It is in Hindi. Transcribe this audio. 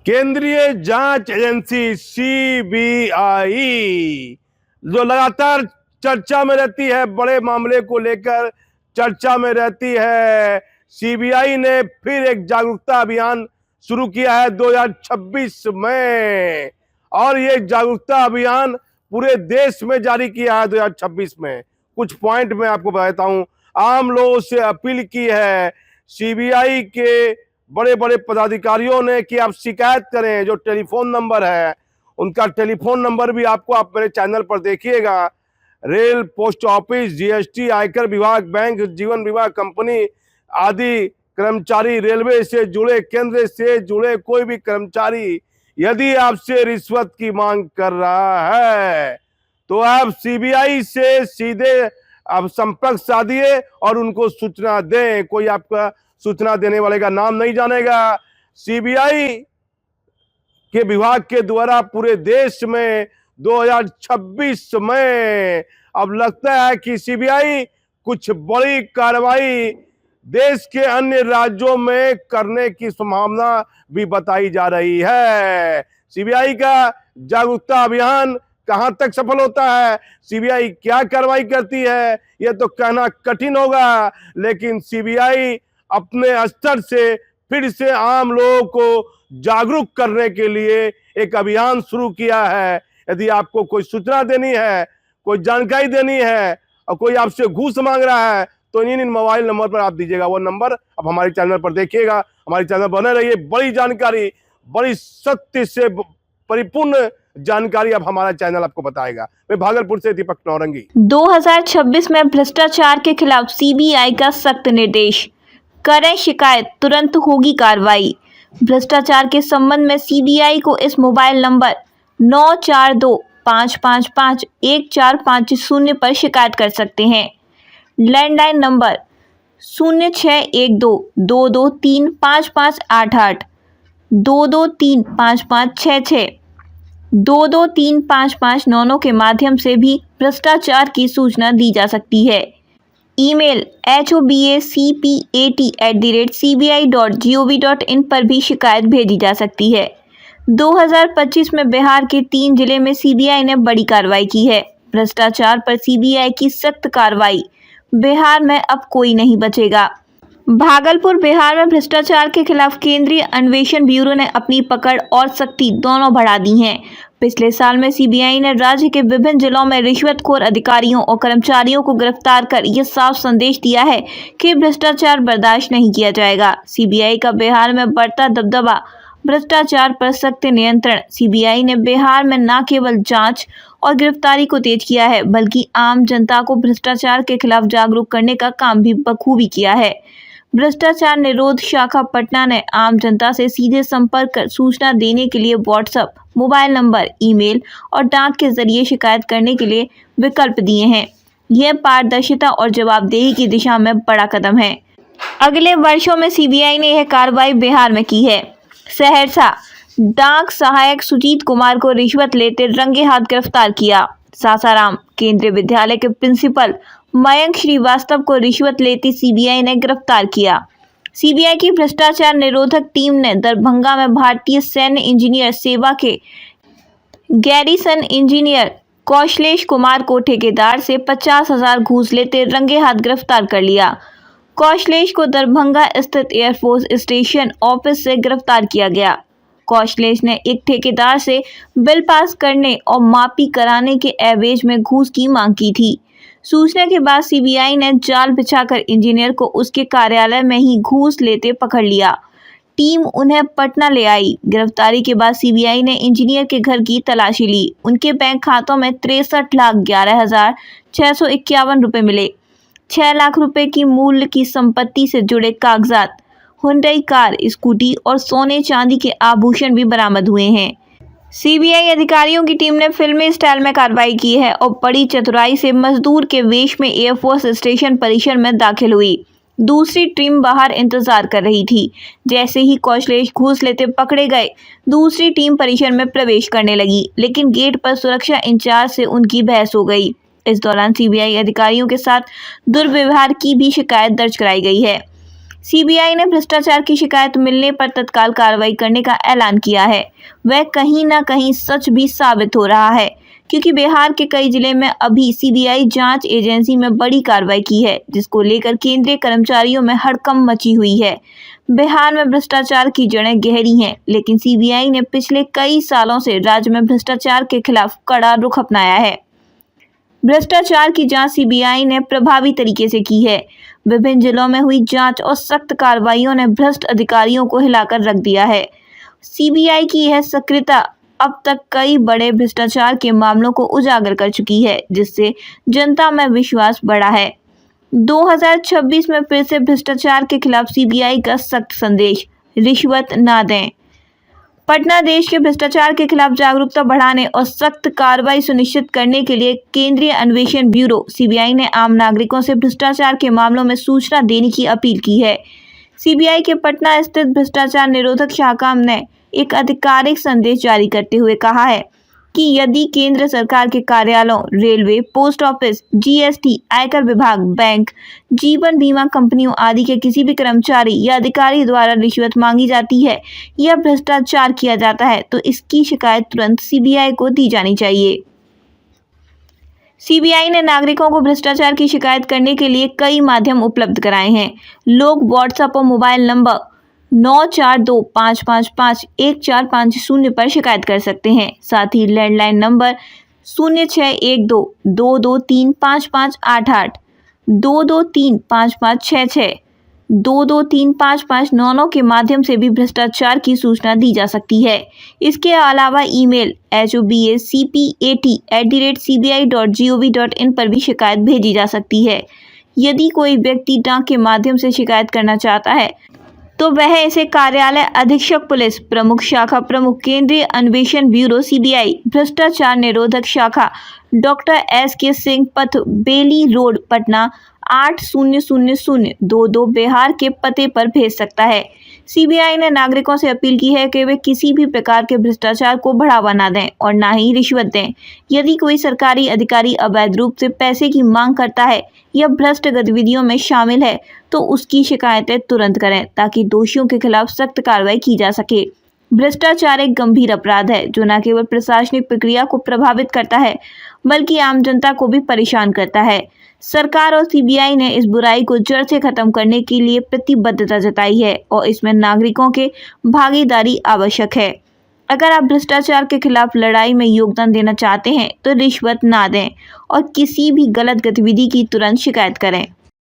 केंद्रीय जांच एजेंसी सीबीआई जो लगातार चर्चा में रहती है, बड़े मामले को लेकर चर्चा में रहती है। सीबीआई ने फिर एक जागरूकता अभियान शुरू किया है 2026 में, और ये जागरूकता अभियान पूरे देश में जारी किया है 2026 में। कुछ पॉइंट मैं आपको बताता हूं। आम लोगों से अपील की है सीबीआई के बड़े बड़े पदाधिकारियों ने कि आप शिकायत करें। जो टेलीफोन नंबर है, उनका टेलीफोन नंबर भी आपको आप मेरे चैनल पर देखिएगा। रेल, पोस्ट ऑफिस, जीएसटी, आयकर विभाग, बैंक, जीवन बीमा कंपनी आदि कर्मचारी, रेलवे से जुड़े, केंद्र से जुड़े कोई भी कर्मचारी यदि आपसे रिश्वत की मांग कर रहा है तो आप सीबीआई से सीधे आप संपर्क साधिए और उनको सूचना दें। कोई आपका सूचना देने वाले का नाम नहीं जानेगा। सीबीआई के विभाग के द्वारा पूरे देश में 2026 में अब लगता है कि सीबीआई कुछ बड़ी कार्रवाई देश के अन्य राज्यों में करने की संभावना भी बताई जा रही है। सीबीआई का जागरूकता अभियान कहां तक सफल होता है, सीबीआई क्या कार्रवाई करती है, यह तो कहना कठिन होगा, लेकिन सीबीआई अपने स्तर से फिर से आम लोगों को जागरूक करने के लिए एक अभियान शुरू किया है। यदि आपको कोई सूचना देनी है, कोई जानकारी देनी है और कोई आपसे घूस मांग रहा है तो इन मोबाइल नंबर पर आप दीजिएगा। वो नंबर आप हमारे चैनल पर देखिएगा। हमारे चैनल बने रहिए। बड़ी जानकारी, बड़ी सत्य से परिपूर्ण जानकारी अब हमारा चैनल आपको बताएगा। मैं भागलपुर से दीपक नौरंगी। 2026 में भ्रष्टाचार के खिलाफ सीबीआई का सख्त निर्देश, करें शिकायत, तुरंत होगी कार्रवाई। भ्रष्टाचार के संबंध में सीबीआई को इस मोबाइल नंबर 9425551450 पर शिकायत कर सकते हैं। लैंडलाइन नंबर 061222355588, 22355566, 22355599 के माध्यम से भी भ्रष्टाचार की सूचना दी जा सकती है। ईमेल hobacpat@cbi.gov.in पर भी शिकायत भेजी जा सकती है। 2025 में बिहार के 3 जिले में सीबीआई ने बड़ी कार्रवाई की है। भ्रष्टाचार पर सीबीआई की सख्त कार्रवाई, बिहार में अब कोई नहीं बचेगा। भागलपुर, बिहार में भ्रष्टाचार के खिलाफ केंद्रीय अन्वेषण ब्यूरो ने अपनी पकड़ और सख्ती दोनों बढ़ा दी हैं। पिछले साल में सीबीआई ने राज्य के विभिन्न जिलों में रिश्वतखोर अधिकारियों और कर्मचारियों को गिरफ्तार कर यह साफ संदेश दिया है कि भ्रष्टाचार बर्दाश्त नहीं किया जाएगा। सीबीआई का बिहार में बढ़ता दबदबा, भ्रष्टाचार पर सख्त नियंत्रण। सीबीआई ने बिहार में न केवल जांच और गिरफ्तारी को तेज किया है, बल्कि आम जनता को भ्रष्टाचार के खिलाफ जागरूक करने का काम भी बखूबी किया है। भ्रष्टाचार निरोध शाखा पटना ने आम जनता से सीधे संपर्क कर सूचना देने के लिए व्हाट्सएप, मोबाइल नंबर, ईमेल और डाक के जरिए शिकायत करने के लिए विकल्प दिए हैं। यह पारदर्शिता और जवाबदेही की दिशा में बड़ा कदम है। अगले वर्षों में सीबीआई ने यह कार्रवाई बिहार में की है। सहरसा, डाक सहायक सुजीत कुमार को रिश्वत लेते रंगे हाथ गिरफ्तार किया। सासाराम, केंद्रीय विद्यालय के प्रिंसिपल मयंक श्रीवास्तव को रिश्वत लेती सीबीआई ने गिरफ्तार किया। सीबीआई की भ्रष्टाचार निरोधक टीम ने दरभंगा में भारतीय सैन्य इंजीनियर सेवा के गैरिसन इंजीनियर कौशलेश कुमार को ठेकेदार से 50,000 घूस लेते रंगे हाथ गिरफ्तार कर लिया। कौशलेश को दरभंगा स्थित एयरफोर्स स्टेशन ऑफिस से गिरफ्तार किया गया। कौशलेश ने एक ठेकेदार से बिल पास करने और मापी कराने के एवज में घूस की मांग की थी। सूचना के बाद सीबीआई ने जाल बिछाकर इंजीनियर को उसके कार्यालय में ही घूस लेते पकड़ लिया। टीम उन्हें पटना ले आई। गिरफ्तारी के बाद सीबीआई ने इंजीनियर के घर की तलाशी ली। उनके बैंक खातों में 63,11,651 रुपए मिले। 6 लाख रुपए की मूल्य की संपत्ति से जुड़े कागजात, हुंडई कार, स्कूटी और सोने चांदी के आभूषण भी बरामद हुए हैं। सीबीआई अधिकारियों की टीम ने फिल्मी स्टाइल में कार्रवाई की है और बड़ी चतुराई से मजदूर के वेश में एयरफोर्स स्टेशन परिसर में दाखिल हुई। दूसरी टीम बाहर इंतजार कर रही थी। जैसे ही कौशलेश घूस लेते पकड़े गए, दूसरी टीम परिसर में प्रवेश करने लगी, लेकिन गेट पर सुरक्षा इंचार्ज से उनकी बहस हो गई। इस दौरान सीबीआई अधिकारियों के साथ दुर्व्यवहार की भी शिकायत दर्ज कराई गई है। सीबीआई ने भ्रष्टाचार की शिकायत मिलने पर तत्काल कार्रवाई करने का ऐलान किया है। वह कहीं न कहीं सच भी साबित हो रहा है, क्योंकि बिहार के कई जिले में अभी सीबीआई जांच एजेंसी में बड़ी कार्रवाई की है, जिसको लेकर केंद्रीय कर्मचारियों में हड़कंप मची हुई है। बिहार में भ्रष्टाचार की जड़ें गहरी हैं, लेकिन सीबीआई ने पिछले कई सालों से राज्य में भ्रष्टाचार के खिलाफ कड़ा रुख अपनाया है। भ्रष्टाचार की जांच सीबीआई ने प्रभावी तरीके से की है। विभिन्न जिलों में हुई जांच और सख्त कार्रवाइयों ने भ्रष्ट अधिकारियों को हिलाकर रख दिया है। सीबीआई की यह सक्रियता अब तक कई बड़े भ्रष्टाचार के मामलों को उजागर कर चुकी है, जिससे जनता में विश्वास बढ़ा है। 2026 में फिर से भ्रष्टाचार के खिलाफ सीबीआई का सख्त संदेश, रिश्वत ना दें। पटना देश के भ्रष्टाचार के खिलाफ जागरूकता बढ़ाने और सख्त कार्रवाई सुनिश्चित करने के लिए केंद्रीय अन्वेषण ब्यूरो सीबीआई ने आम नागरिकों से भ्रष्टाचार के मामलों में सूचना देने की अपील की है। सीबीआई के पटना स्थित भ्रष्टाचार निरोधक शाखा ने एक आधिकारिक संदेश जारी करते हुए कहा है कि यदि केंद्र सरकार के कार्यालयों, रेलवे, पोस्ट ऑफिस, जीएसटी, आयकर विभाग, बैंक, जीवन बीमा कंपनियों आदि के किसी भी कर्मचारी या अधिकारी द्वारा रिश्वत मांगी जाती है या भ्रष्टाचार किया जाता है, तो इसकी शिकायत तुरंत सीबीआई को दी जानी चाहिए। सीबीआई ने नागरिकों को भ्रष्टाचार की शिकायत करने के लिए कई माध्यम उपलब्ध कराए हैं। लोग व्हाट्सएप और मोबाइल नंबर 9425551450 पर शिकायत कर सकते हैं। साथ ही लैंडलाइन नंबर 061222355588, 2235566, 2235599 के माध्यम से भी भ्रष्टाचार की सूचना दी जा सकती है। इसके अलावा ईमेल hobacpat@cbi.gov.in पर भी शिकायत भेजी जा सकती है। यदि कोई व्यक्ति डाक के माध्यम से शिकायत करना चाहता है तो वह इसे कार्यालय अधीक्षक पुलिस प्रमुख, शाखा प्रमुख, केंद्रीय अन्वेषण ब्यूरो सीबीआई, भ्रष्टाचार निरोधक शाखा, डॉक्टर एस.के. सिंह पथ, बेली रोड, पटना 800022 बिहार के पते पर भेज सकता है। सीबीआई ने नागरिकों से अपील की है कि वे किसी भी प्रकार के भ्रष्टाचार को बढ़ावा न दें और न ही रिश्वत दें। यदि कोई सरकारी अधिकारी अवैध रूप से पैसे की मांग करता है या भ्रष्ट गतिविधियों में शामिल है, तो उसकी शिकायतें तुरंत करें, ताकि दोषियों के खिलाफ सख्त कार्रवाई की जा सके। भ्रष्टाचार एक गंभीर अपराध है जो न केवल प्रशासनिक प्रक्रिया को प्रभावित करता है, बल्कि आम जनता को भी परेशान करता है। सरकार और सीबीआई ने इस बुराई को जड़ से खत्म करने के लिए प्रतिबद्धता जताई है और इसमें नागरिकों के भागीदारी आवश्यक है। अगर आप भ्रष्टाचार के खिलाफ लड़ाई में योगदान देना चाहते हैं तो रिश्वत ना दें और किसी भी गलत गतिविधि की तुरंत शिकायत करें।